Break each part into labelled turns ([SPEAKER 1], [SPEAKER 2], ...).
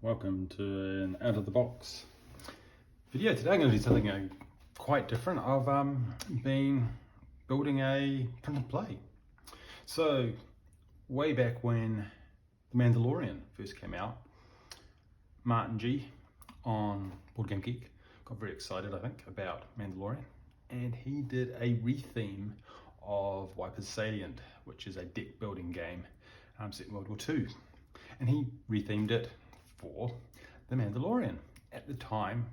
[SPEAKER 1] Welcome to an out of the box video. Today I'm going to do something quite different. I've been building a print and play. So way back when The Mandalorian first came out, Martin G on Board Game Geek got very excited, I think, about Mandalorian, and he did a retheme of Wipers Salient, which is a deck building game set in World War II, and he rethemed it for The Mandalorian. At the time,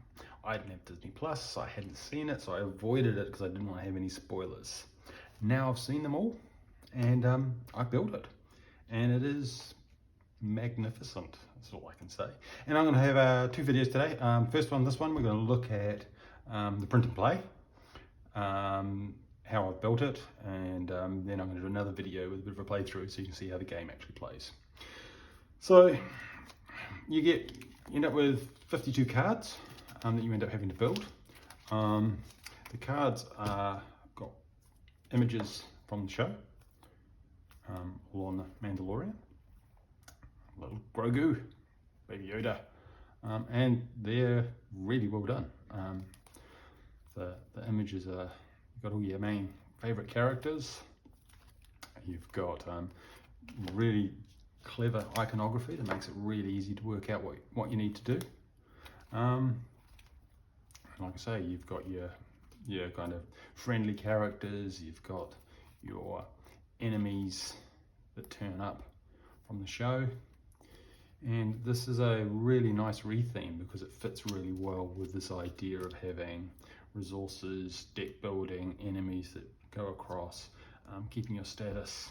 [SPEAKER 1] I didn't have Disney Plus, I hadn't seen it, so I avoided it because I didn't want to have any spoilers. Now I've seen them all, and I built it, and it is magnificent. That's all I can say. And I'm going to have two videos today. First one, this one, we're going to look at the print and play, how I've built it, and then I'm going to do another video with a bit of a playthrough so you can see how the game actually plays. So you end up with 52 cards that you end up having to build. The cards got images from the show, all on the Mandalorian, little Grogu, Baby Yoda, and they're really well done. The images are, you've got all your main favorite characters. You've got really clever iconography that makes it really easy to work out what you need to do. And like I say, you've got your kind of friendly characters, you've got your enemies that turn up from the show, and this is a really nice retheme because it fits really well with this idea of having resources, deck building, enemies that go across, keeping your status.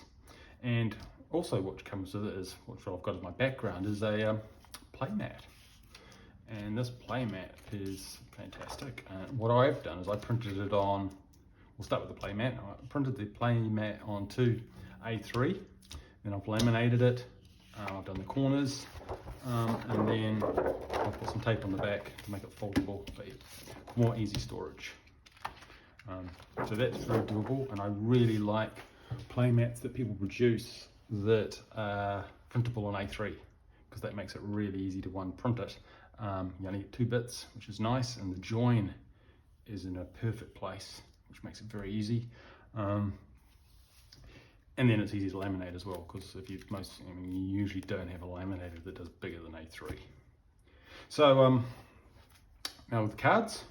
[SPEAKER 1] And also what comes with it is, what I've got as my background, is a playmat. And this playmat is fantastic. What I've done is I printed it on, we'll start with the playmat. I printed the playmat onto A3, then I've laminated it, I've done the corners, and then I've put some tape on the back to make it foldable for more easy storage. So that's very doable, and I really like playmats that people produce that are printable on A3, because that makes it really easy to print it. You only get 2 bits, which is nice, and the join is in a perfect place, which makes it very easy. And then it's easy to laminate as well, because you usually don't have a laminator that does bigger than A3. So now with the cards,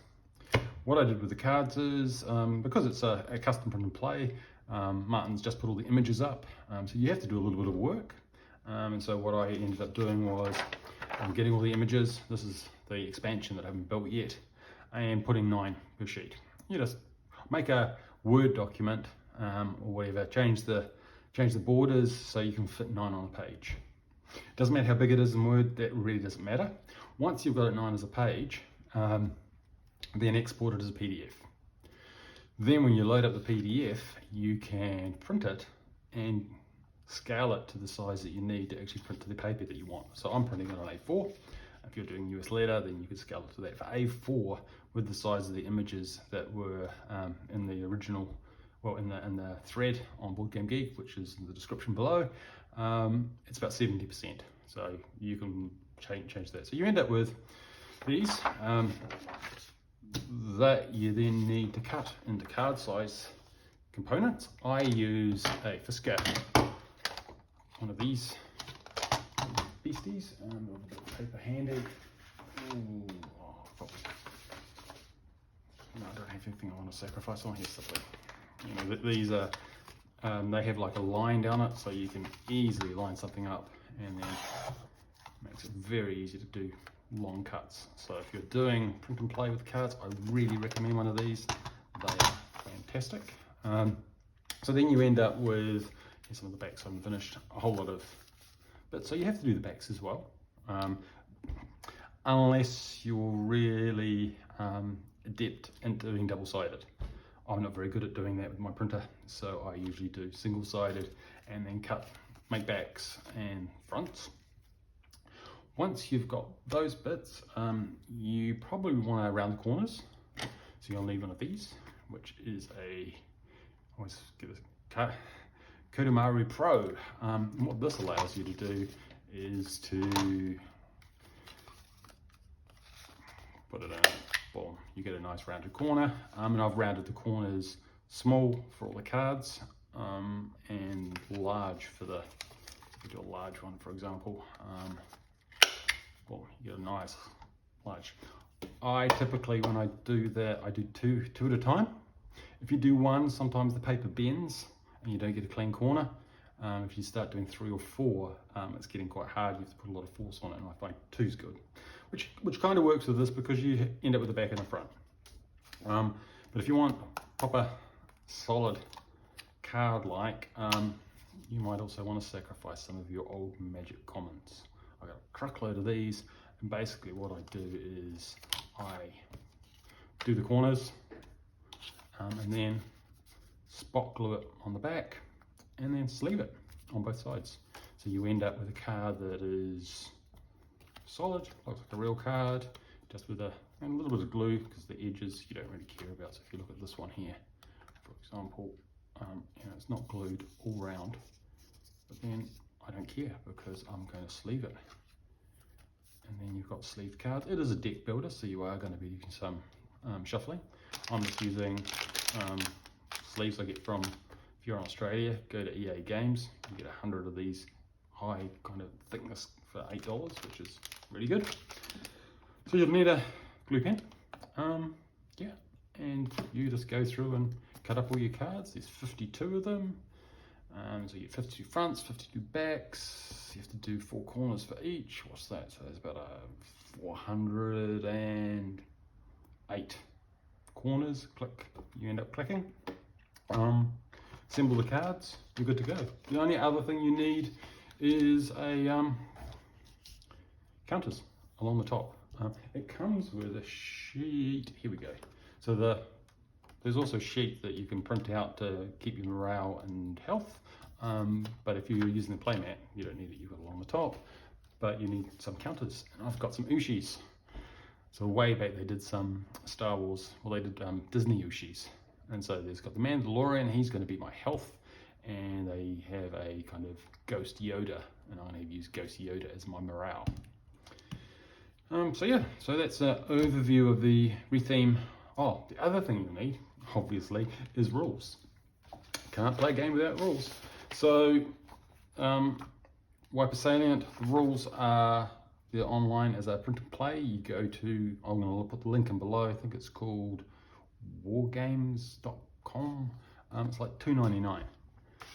[SPEAKER 1] what I did with the cards is, because it's a custom print and play, Martin's just put all the images up, so you have to do a little bit of work. And so what I ended up doing was getting all the images. This is the expansion that I haven't built yet, and putting 9 per sheet. You just make a Word document or whatever, change the borders so you can fit 9 on a page. Doesn't matter how big it is in Word, that really doesn't matter. Once you've got it 9 as a page, then export it as a PDF. Then when you load up the PDF, you can print it and scale it to the size that you need to actually print to the paper that you want. So I'm printing it on A4. If you're doing US letter, then you could scale it to that. For A4, with the size of the images that were in the original, well, in the thread on Board Game Geek, which is in the description below, it's about 70%. So you can change that. So you end up with these that you then need to cut into card size components. I use a Fisker, one of these beasties, and a little bit of paper handy. Ooh, oh, no, I don't have anything I want to sacrifice on here. These are, they have like a line down it, so you can easily line something up, and then makes it very easy to do long cuts. So if you're doing print and play with cards, I really recommend one of these. They are fantastic. So then you end up with, here's some of the backs I haven't finished, a whole lot of bits. So you have to do the backs as well, unless you're really adept in doing double-sided. I'm not very good at doing that with my printer, so I usually do single-sided and then make backs and fronts. Once you've got those bits, you probably want to round the corners. So you'll need one of these, which is I always give this Kodomaru Pro. And what this allows you to do is to put it in, boom, you get a nice rounded corner. And I've rounded the corners small for all the cards, and large for the, if you do a large one, for example, well, you get a nice large. I typically, when I do that, I do two at a time. If you do one, sometimes the paper bends and you don't get a clean corner. If you start doing 3 or 4, it's getting quite hard. You have to put a lot of force on it, and I find 2's good, which kind of works with this because you end up with the back and the front. But if you want proper solid card like, you might also want to sacrifice some of your old magic commons. I got a truckload of these, and basically what I do is I do the corners, and then spot glue it on the back, and then sleeve it on both sides. So you end up with a card that is solid, looks like a real card, just with a little bit of glue, because the edges you don't really care about. So if you look at this one here, for example, you know, it's not glued all round, but then I don't care because I'm going to sleeve it. And then you've got sleeved cards. It is a deck builder, so you are going to be doing some shuffling. I'm just using sleeves I get from, if you're in Australia, go to EA Games. You get 100 of these high kind of thickness for $8, which is really good. So you'll need a glue pen. Yeah, and you just go through and cut up all your cards. There's 52 of them. So you get 52 fronts, 52 backs. You have to do 4 corners for each. What's that? So there's about 408 corners. Click. You end up clicking. Assemble the cards. You're good to go. The only other thing you need is a counters along the top. It comes with a sheet. Here we go. So there's also a sheet that you can print out to keep your morale and health. But if you're using the playmat, you don't need it. You've got it along the top, but you need some counters. And I've got some Ushis. So way back they did some Star Wars, well they did Disney Ushis. And so there's got the Mandalorian, he's going to be my health. And they have a kind of Ghost Yoda, and I'm going to use Ghost Yoda as my morale. So yeah, so that's an overview of the retheme. Oh, the other thing you need, obviously, is rules. Can't play a game without rules. So, Wipers Salient, the rules are, they're online as a print and play. You go to, I'm going to put the link in below, I think it's called wargames.com. It's like $2.99.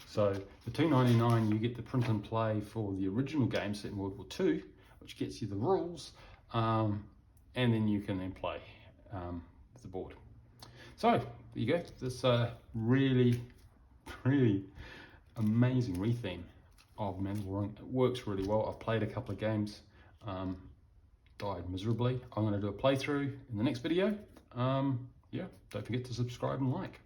[SPEAKER 1] So for $2.99 you get the print and play for the original game set in World War II, which gets you the rules, and then you can then play with the board. So there you go. This really amazing retheme of Mandalorian. It works really well. I've played a couple of games, died miserably. I'm going to do a playthrough in the next video. Yeah, don't forget to subscribe and like.